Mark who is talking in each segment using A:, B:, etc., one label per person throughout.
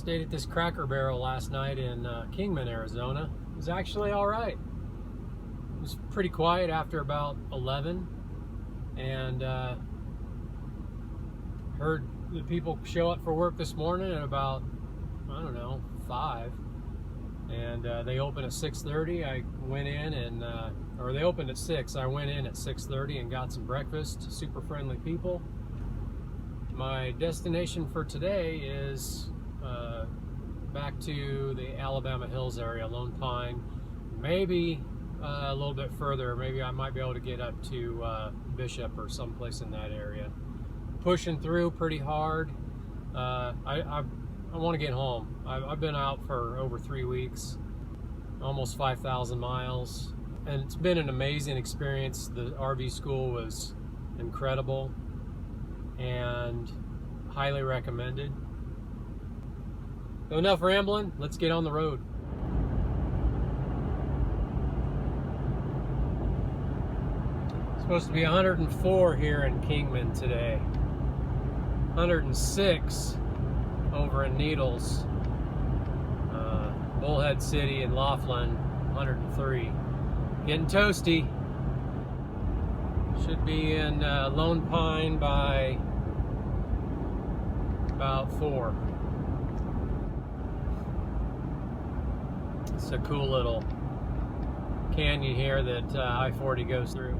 A: Stayed at this Cracker Barrel last night in Kingman, Arizona. It was actually all right. It was pretty quiet after about 11, and heard the people show up for work this morning at about, I don't know, 5, and they opened at 6:30. I went in and, or they opened at 6. I went in at 6:30 and got some breakfast. Super friendly people. My destination for today is back to the Alabama Hills area, Lone Pine, maybe a little bit further. Maybe I might be able to get up to Bishop or someplace in that area. Pushing through pretty hard. I want to get home. I've been out for over 3 weeks, almost 5,000 miles, and it's been an amazing experience. The RV school was incredible and highly recommended. So enough rambling, let's get on the road. It's supposed to be 104 here in Kingman today. 106 over in Needles. Bullhead City and Laughlin, 103. Getting toasty. Should be in Lone Pine by about 4. It's a cool little canyon here that I-40 goes through.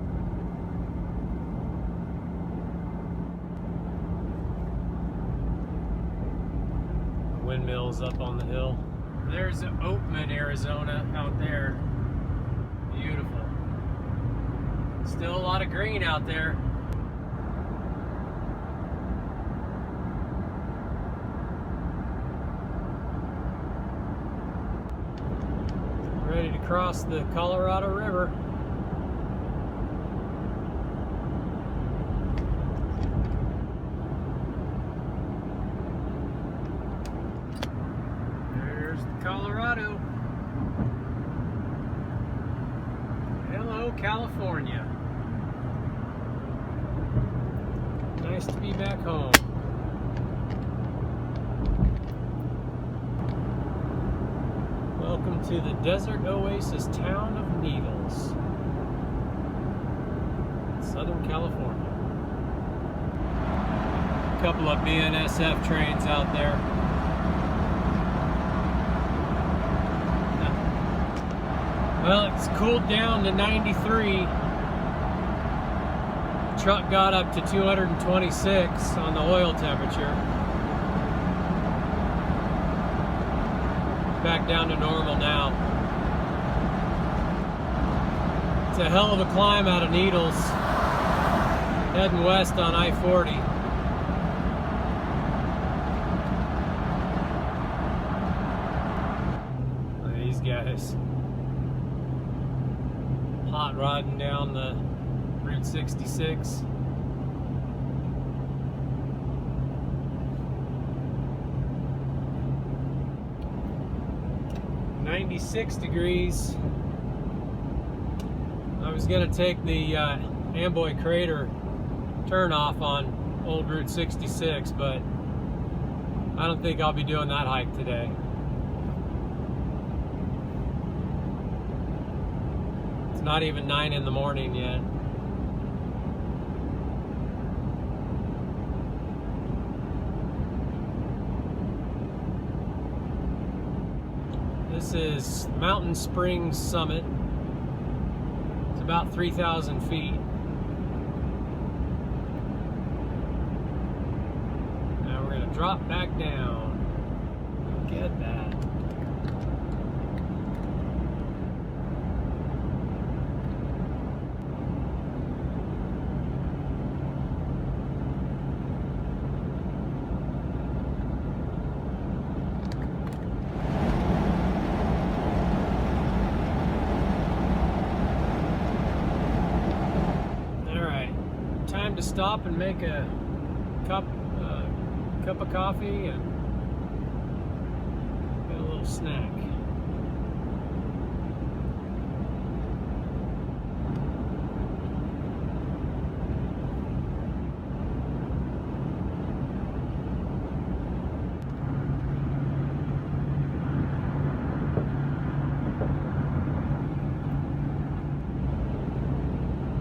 A: The windmills up on the hill. There's Oatman, Arizona out there. Beautiful. Still a lot of green out there. Ready to cross the Colorado River. There's the Colorado. Hello, California. Nice to be back home. Welcome to the desert oasis town of Needles, Southern California. A couple of BNSF trains out there. Well, it's cooled down to 93. The truck got up to 226 on the oil temperature. Back down to normal now. It's a hell of a climb out of Needles, heading west on I-40. Look at these guys. Hot rodding down the Route 66. .96 degrees. I was going to take the Amboy Crater turn off on old Route 66, but I don't think I'll be doing that hike today. It's not even 9 in the morning yet. This is Mountain Springs Summit. It's about 3,000 feet. Now we're going to drop back down. Look at that. To stop and make a cup of coffee and get a little snack.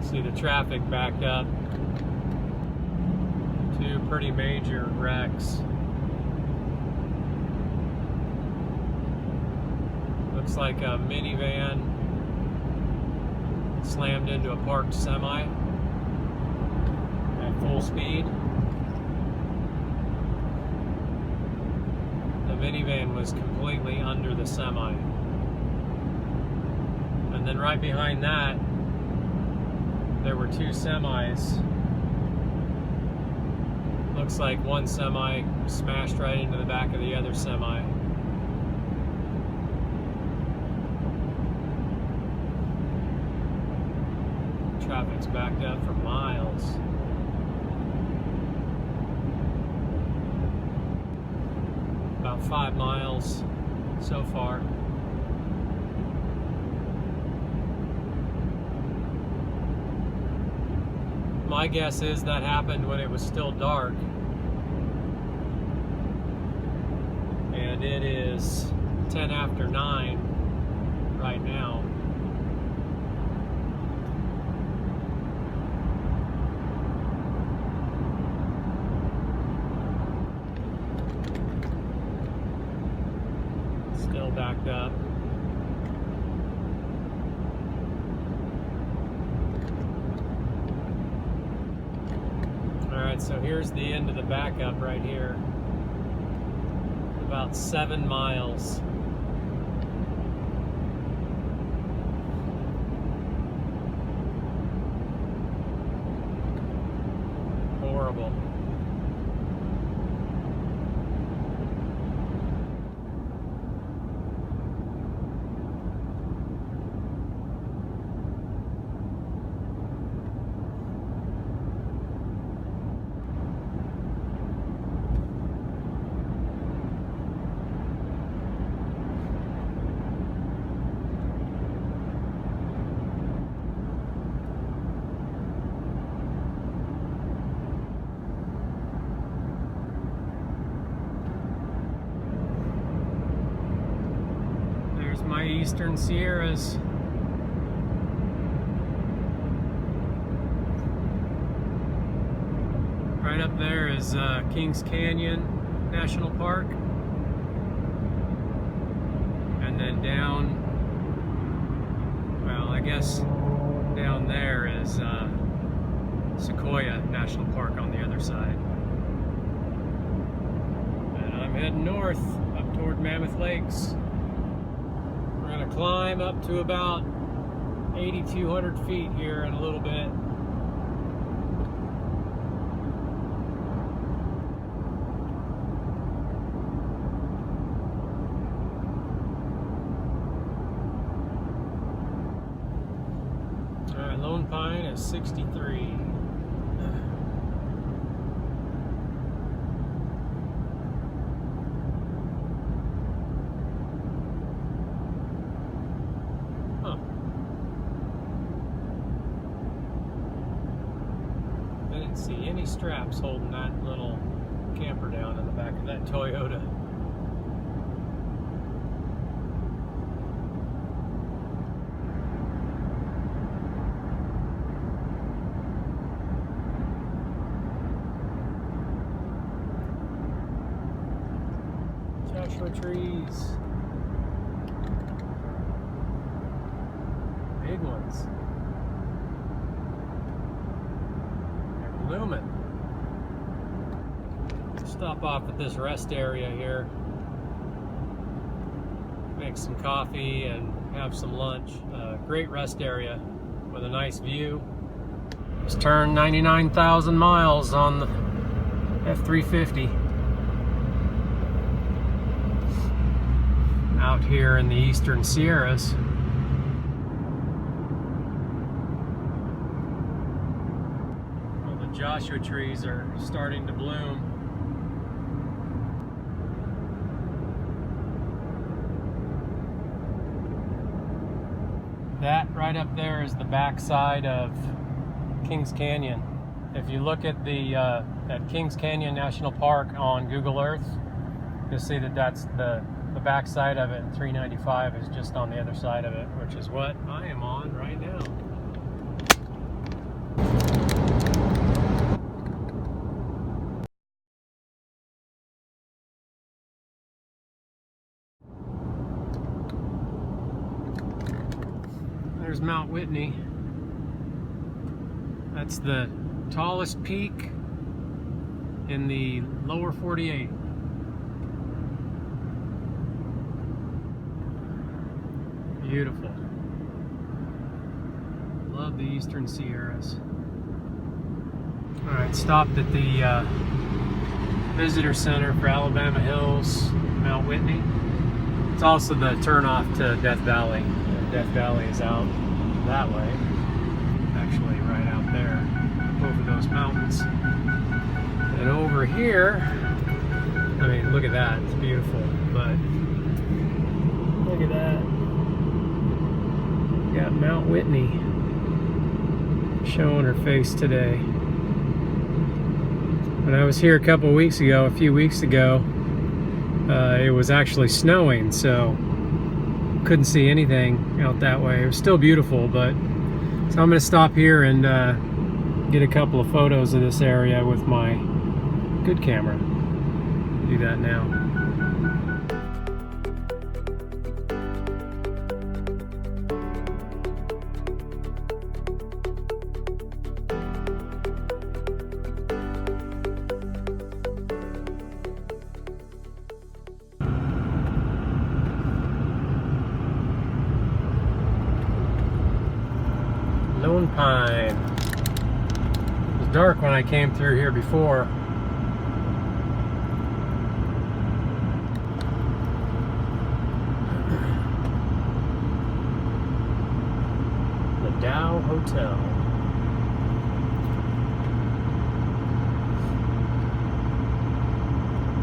A: See the traffic backed up. Two pretty major wrecks. Looks like a minivan slammed into a parked semi at full speed. The minivan was completely under the semi. And then right behind that, there were two semis. Looks like one semi smashed right into the back of the other semi. Traffic's backed up for miles. About 5 miles so far. My guess is that happened when it was still dark. And it is 10 after 9 right now. Still backed up. Alright, so here's the end of the backup right here. About 7 miles. Horrible. My Eastern Sierras. Right up there is Kings Canyon National Park, and then down, well, I guess down there is Sequoia National Park on the other side. And I'm heading north up toward Mammoth Lakes. We're going to climb up to about 8,200 feet here in a little bit. Alright, Lone Pine is 63. See any straps holding that little camper down in the back of that Toyota. Joshua trees. Big ones. Blooming. Stop off at this rest area here, make some coffee and have some lunch. Great rest area with a nice view. Just turned 99,000 miles on the F350 out here in the Eastern Sierras. Joshua trees are starting to bloom. That right up there is the backside of Kings Canyon. If you look at the at Kings Canyon National Park on Google Earth, you'll see that that's the backside of it, and 395 is just on the other side of it, which is what I am on right now. There's Mount Whitney. That's the tallest peak in the lower 48. Beautiful. Love the Eastern Sierras. Alright, stopped at the visitor center for Alabama Hills, Mount Whitney. It's also the turnoff to Death Valley. Death Valley is out that way. Actually right out there, over those mountains. And over here, I mean, look at that, it's beautiful, but look at that. You got Mount Whitney showing her face today. When I was here a few weeks ago, it was actually snowing, so couldn't see anything out that way. It was still beautiful, but so I'm going to stop here and get a couple of photos of this area with my good camera. Do that now. Lone Pine. It was dark when I came through here before. The Dow Hotel.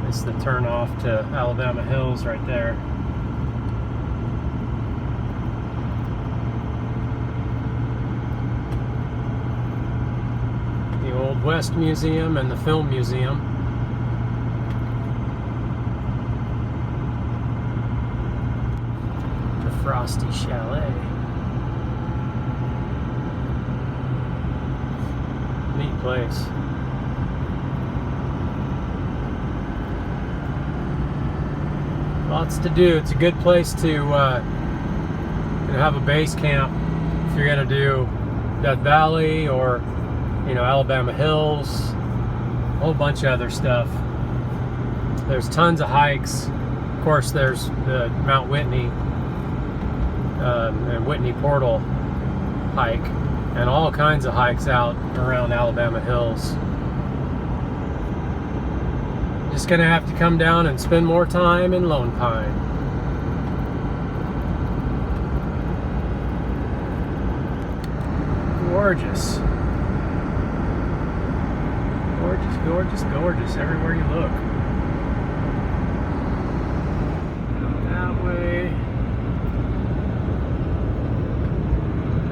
A: It's the turn off to Alabama Hills right there. Old West Museum and the Film Museum. The Frosty Chalet. Neat place. Lots to do. It's a good place to have a base camp if you're going to do Death Valley or Alabama Hills, a whole bunch of other stuff. There's tons of hikes. Of course, there's the Mount Whitney and Whitney Portal hike, and all kinds of hikes out around Alabama Hills. Just gonna have to come down and spend more time in Lone Pine. Gorgeous. Gorgeous, gorgeous, gorgeous everywhere you look. That way.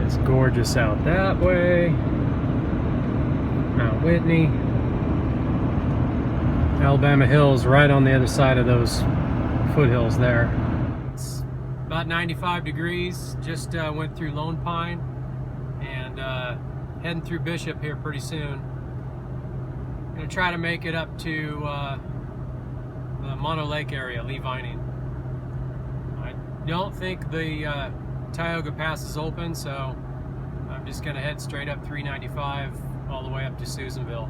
A: It's gorgeous out that way. Mount Whitney. Alabama Hills right on the other side of those foothills there. It's about 95 degrees. Just went through Lone Pine and heading through Bishop here pretty soon. Gonna try to make it up to the Mammoth Lake area, Lee Vining. I don't think the Tioga Pass is open, so I'm just gonna head straight up 395 all the way up to Susanville.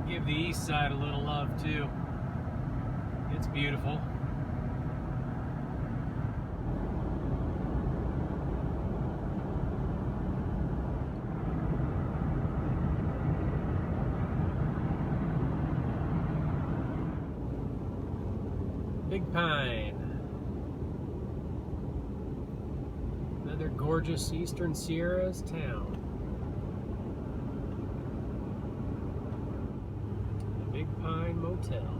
A: Give the east side a little love too. It's beautiful. Big Pine. Another gorgeous Eastern Sierras town. The Big Pine Motel.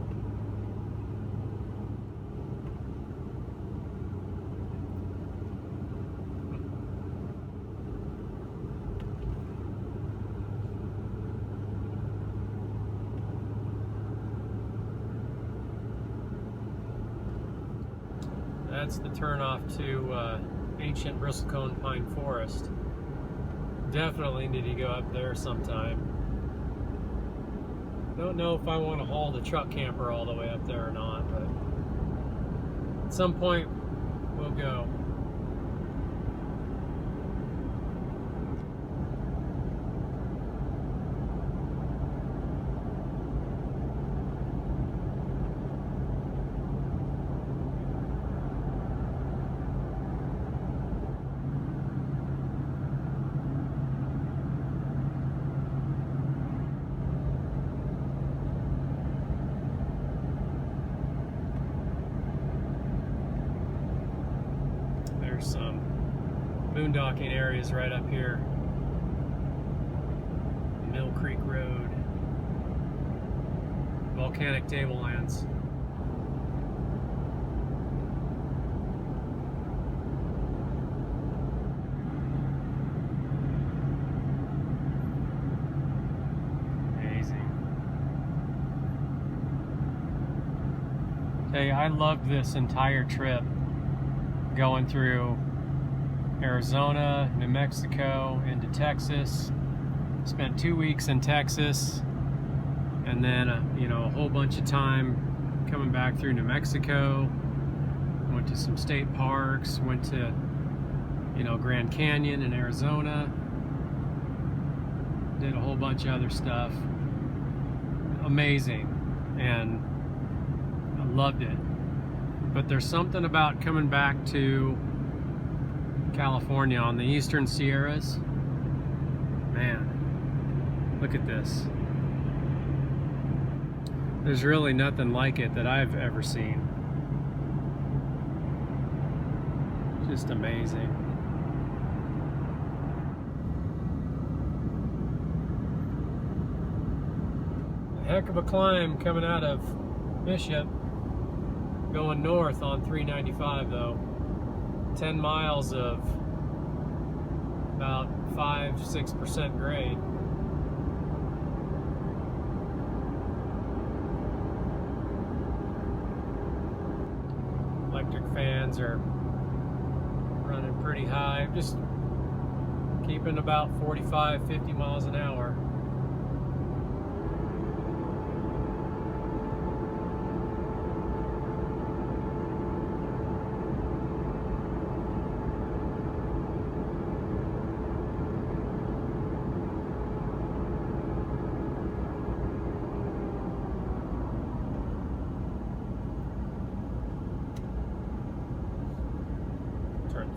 A: That's the turnoff to ancient bristlecone pine forest. Definitely need to go up there sometime. Don't know if I want to haul the truck camper all the way up there or not, but at some point we'll go. There's some boondocking areas right up here. Mill Creek Road. Volcanic tablelands. Amazing. Hey, I loved this entire trip. Going through Arizona, New Mexico, into Texas. Spent 2 weeks in Texas, and then you know, a whole bunch of time coming back through New Mexico. Went to some state parks. Went to, you know, Grand Canyon in Arizona. Did a whole bunch of other stuff. Amazing, and I loved it. But there's something about coming back to California on the Eastern Sierras. Man, look at this. There's really nothing like it that I've ever seen. Just amazing. A heck of a climb coming out of Bishop. Going north on 395 though. 10 miles of about 5-6% grade. Electric fans are running pretty high, just keeping about 45-50 miles an hour.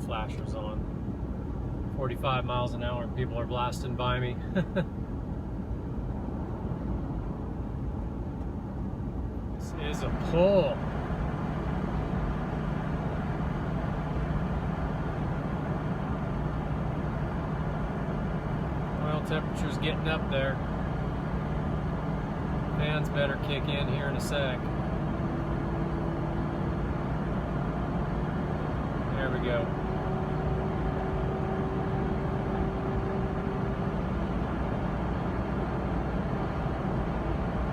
A: Flashers on 45 miles an hour and people are blasting by me. This is a pull. Oil temperature's getting up there. Fans better kick in here in a sec. There we go.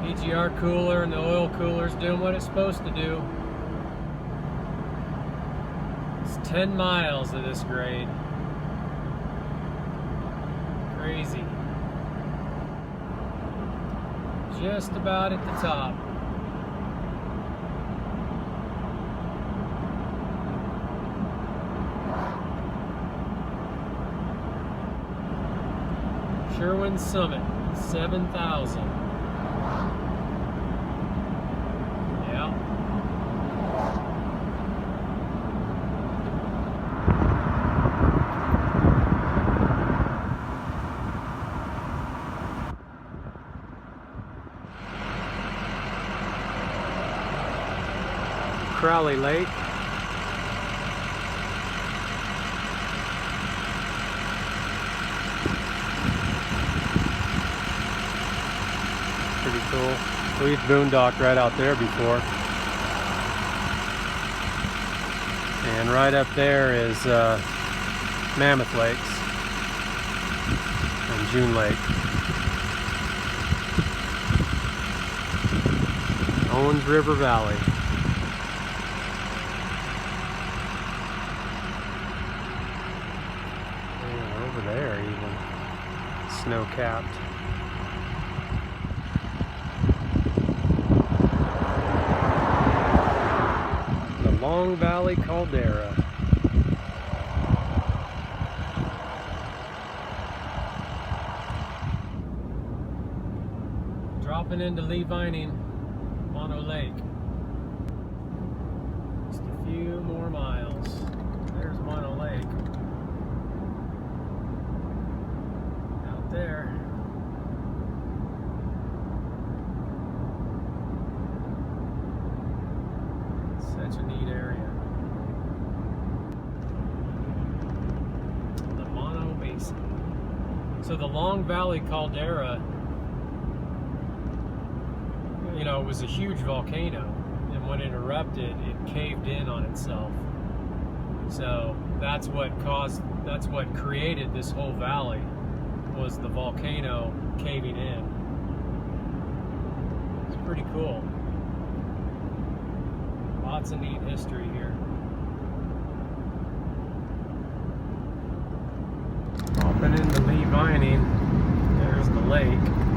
A: EGR cooler and the oil cooler's doing what it's supposed to do. It's 10 miles of this grade. Crazy. Just about at the top. Sherwin Summit, 7,000. Crowley Lake. Pretty cool. We've boondocked right out there before. And right up there is Mammoth Lakes and June Lake. Owens River Valley. There even snow-capped. Long Valley Caldera. Dropping into Lee Vining, Mono Lake. Just a few more miles. There's Mono Lake. Out there. Such a neat area. The Mono Basin. So the Long Valley Caldera, you know, it was a huge volcano, and when it erupted, it caved in on itself. So that's what created this whole valley, was the volcano caving in. It's pretty cool. Lots of neat history here. Hopping into Lee Vining, there's the lake.